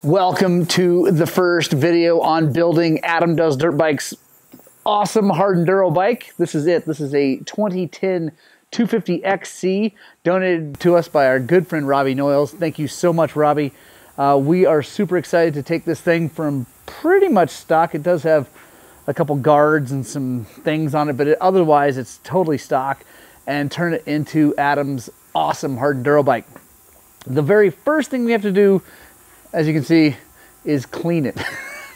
Welcome to the first video on building Adam Does Dirt Bikes awesome hard enduro bike. This is it. This is a 2010 250XC donated to us by our good friend Robbie Noyles. Thank you so much, Robbie. We are super excited to take this thing from pretty much stock. It does have a couple guards and some things on it, but otherwise it's totally stock, and turn it into Adam's awesome hard enduro bike. The very first thing we have to do, as you can see, is clean it.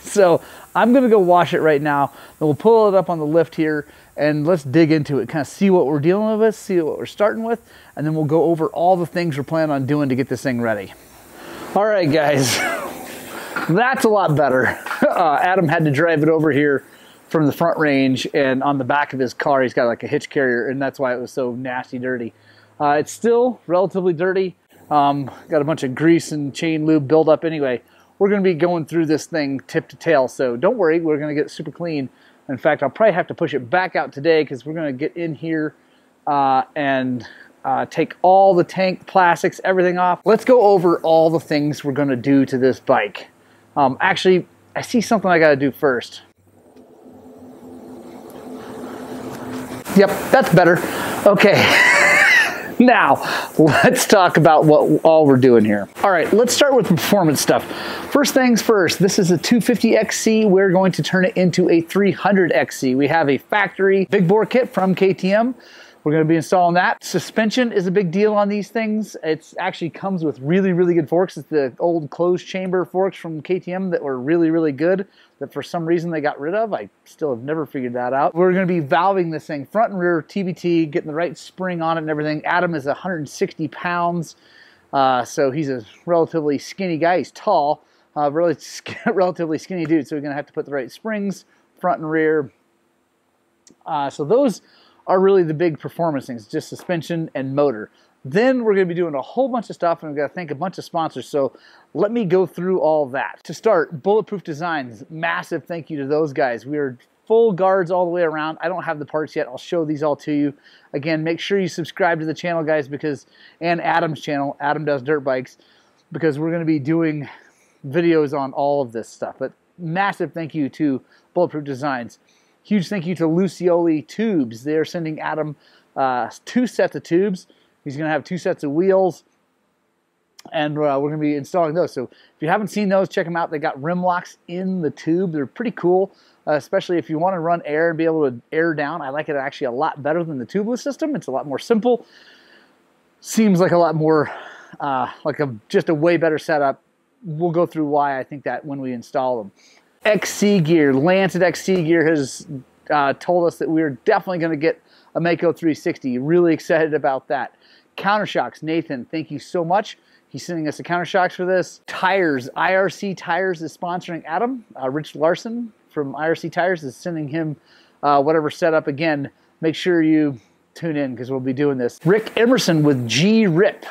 So I'm gonna go wash it right now, then we'll pull it up on the lift here and let's dig into it, kind of see what we're dealing with, see what we're starting with, and then we'll go over all the things we're planning on doing to get this thing ready. All right, guys, that's a lot better. Adam had to drive it over here from the front range, and on the back of his car, he's got like a hitch carrier, and that's why it was so nasty dirty. It's still relatively dirty. Got a bunch of grease and chain lube buildup anyway. We're going to be going through this thing tip to tail, so don't worry, we're going to get it super clean. In fact, I'll probably have to push it back out today because we're going to get in here and take all the tank plastics, everything off. Let's go over all the things we're going to do to this bike. Actually, I see something I got to do first. Yep, that's better. Okay. Now, let's talk about what all we're doing here. All right, let's start with performance stuff. First things first, this is a 250XC. We're going to turn it into a 300XC. We have a factory big bore kit from KTM. We're going to be installing that. Suspension is a big deal on these things. It actually comes with really, really good forks. It's the old closed chamber forks from KTM that were really, really good, that for some reason they got rid of. I still have never figured that out. We're going to be valving this thing front and rear TBT, getting the right spring on it and everything. Adam is 160 pounds, so he's a relatively skinny guy. He's tall, relatively skinny dude, so we're going to have to put the right springs front and rear. So those are really the big performance things, just suspension and motor. Then we're going to be doing a whole bunch of stuff, and we've got to thank a bunch of sponsors, so let me go through all that. To start, Bulletproof Designs, massive thank you to those guys. We are full guards all the way around. I don't have the parts yet. I'll show these all to you. Again, make sure you subscribe to the channel, guys, and Adam's channel, Adam Does Dirt Bikes, because we're going to be doing videos on all of this stuff. But massive thank you to Bulletproof Designs. Huge thank you to Lucioli Tubes. They're sending Adam 2 sets of tubes. He's going to have 2 sets of wheels, and we're going to be installing those. So if you haven't seen those, check them out. They got rim locks in the tube. They're pretty cool, especially if you want to run air and be able to air down. I like it actually a lot better than the tubeless system. It's a lot more simple. Seems like a lot more, just a way better setup. We'll go through why I think that when we install them. XC Gear, Lance at XC Gear has told us that we're definitely going to get a Mako 360. Really excited about that. Countershocks, Nathan, thank you so much. He's sending us the countershocks for this. Tires, IRC Tires is sponsoring Adam. Rich Larson from IRC Tires is sending him whatever setup. Again, make sure you tune in because we'll be doing this. Rick Emerson with G-Rip.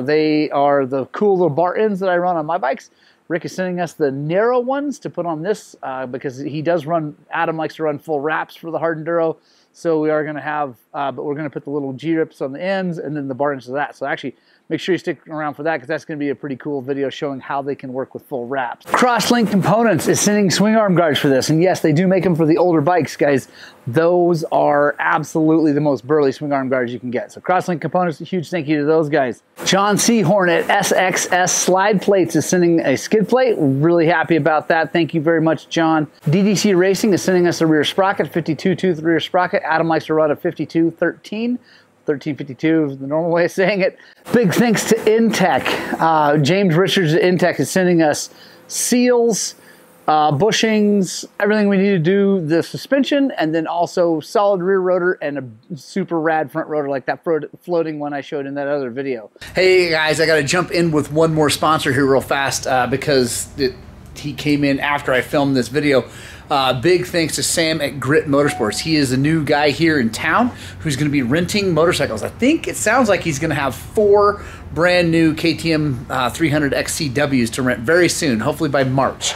They are the cool little bar ends that I run on my bikes. Rick is sending us the narrow ones to put on this because he does run, Adam likes to run full wraps for the hard enduro. So we are going to have, but we're going to put the little G-rips on the ends and then the bar ends of that. So actually, make sure you stick around for that because that's going to be a pretty cool video showing how they can work with full wraps. Crosslink Components is sending swing arm guards for this. And yes, they do make them for the older bikes, guys. Those are absolutely the most burly swing arm guards you can get. So Crosslink Components, a huge thank you to those guys. John Seahorn at SXS Slide Plates is sending a skid plate. Really happy about that. Thank you very much, John. DDC Racing is sending us a rear sprocket, 52 tooth rear sprocket. Adam likes to run a 52-13. 1352 is the normal way of saying it. Big thanks to Intech. James Richards at Intech is sending us seals, bushings, everything we need to do the suspension, and then also solid rear rotor and a super rad front rotor like that floating one I showed in that other video. Hey guys, I got to jump in with one more sponsor here real fast because he came in after I filmed this video. Big thanks to Sam at Grit Motorsports. He is a new guy here in town who's going to be renting motorcycles. I think it sounds like he's going to have 4 brand new KTM 300XCWs to rent very soon, hopefully by March.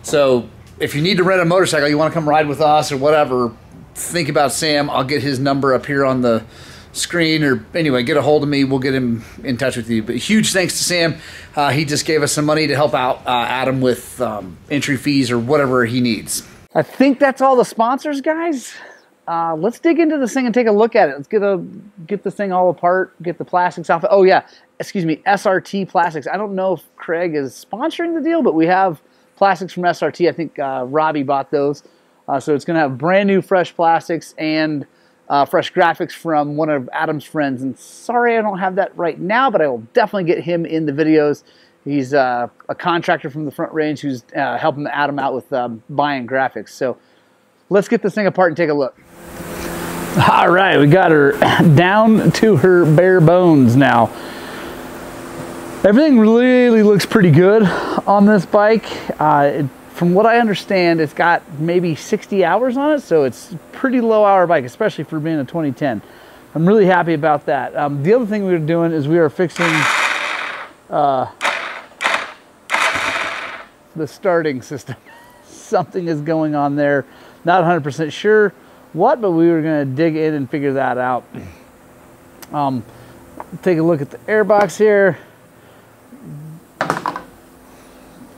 So if you need to rent a motorcycle, you want to come ride with us or whatever, think about Sam. I'll get his number up here on the screen, or anyway, get a hold of me. We'll get him in touch with you. But huge thanks to Sam. He just gave us some money to help out Adam with entry fees or whatever he needs. I think that's all the sponsors, guys. Let's dig into this thing and take a look at it. Let's get this thing all apart, get the plastics off. Oh yeah, excuse me, SRT Plastics. I don't know if Craig is sponsoring the deal, but we have plastics from SRT. I think Robbie bought those. So it's going to have brand new fresh plastics and fresh graphics from one of Adam's friends. And sorry I don't have that right now, but I will definitely get him in the videos. He's a contractor from the Front Range who's helping Adam out with buying graphics. So let's get this thing apart and take a look. All right, we got her down to her bare bones now. Everything really looks pretty good on this bike. From what I understand, it's got maybe 60 hours on it, so it's a pretty low hour bike, especially for being a 2010. I'm really happy about that. The other thing we were doing is we are fixing the starting system. Something is going on there. Not 100% sure what, but we were going to dig in and figure that out. Take a look at the airbox here.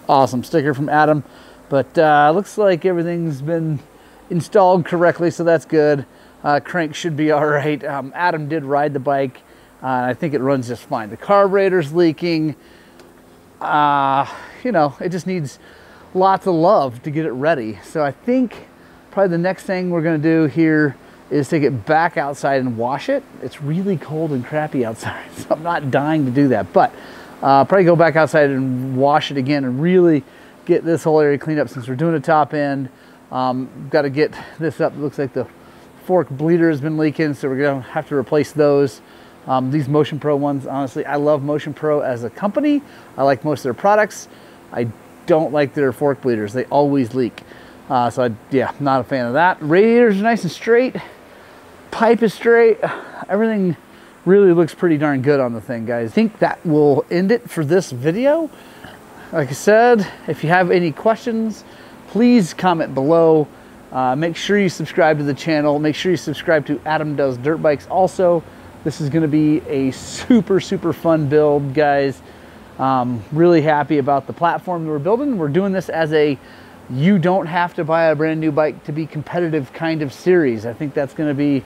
Awesome sticker from Adam, but looks like everything's been installed correctly, so that's good. Crank should be all right. Adam did ride the bike, and I think it runs just fine. The carburetor's leaking. You know, it just needs lots of love to get it ready. So I think probably the next thing we're going to do here is take it back outside and wash it. It's really cold and crappy outside, so I'm not dying to do that, but probably go back outside and wash it again and really get this whole area cleaned up since we're doing a top end. Got to get this up. It looks like the fork bleeder has been leaking, so we're going to have to replace those. These Motion Pro ones, honestly, I love Motion Pro as a company. I like most of their products. I don't like their fork bleeders. They always leak. Yeah, not a fan of that. Radiators are nice and straight. Pipe is straight. Everything really looks pretty darn good on the thing, guys. I think that will end it for this video. Like I said, if you have any questions, please comment below. Make sure you subscribe to the channel. Make sure you subscribe to Adam Does Dirt Bikes also. This is going to be a super fun build, guys. Really happy about the platform that we're building. We're doing this as a you don't have to buy a brand new bike to be competitive kind of series. I think that's going to be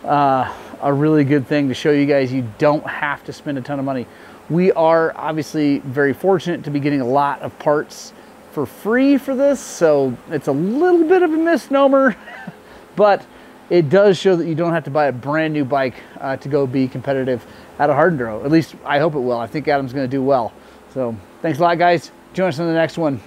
a really good thing to show you guys you don't have to spend a ton of money. We are obviously very fortunate to be getting a lot of parts for free for this, so it's a little bit of a misnomer, but it does show that you don't have to buy a brand new bike to go be competitive at a hard enduro. At least I hope it will. I think Adam's going to do well. So thanks a lot, guys. Join us on the next one.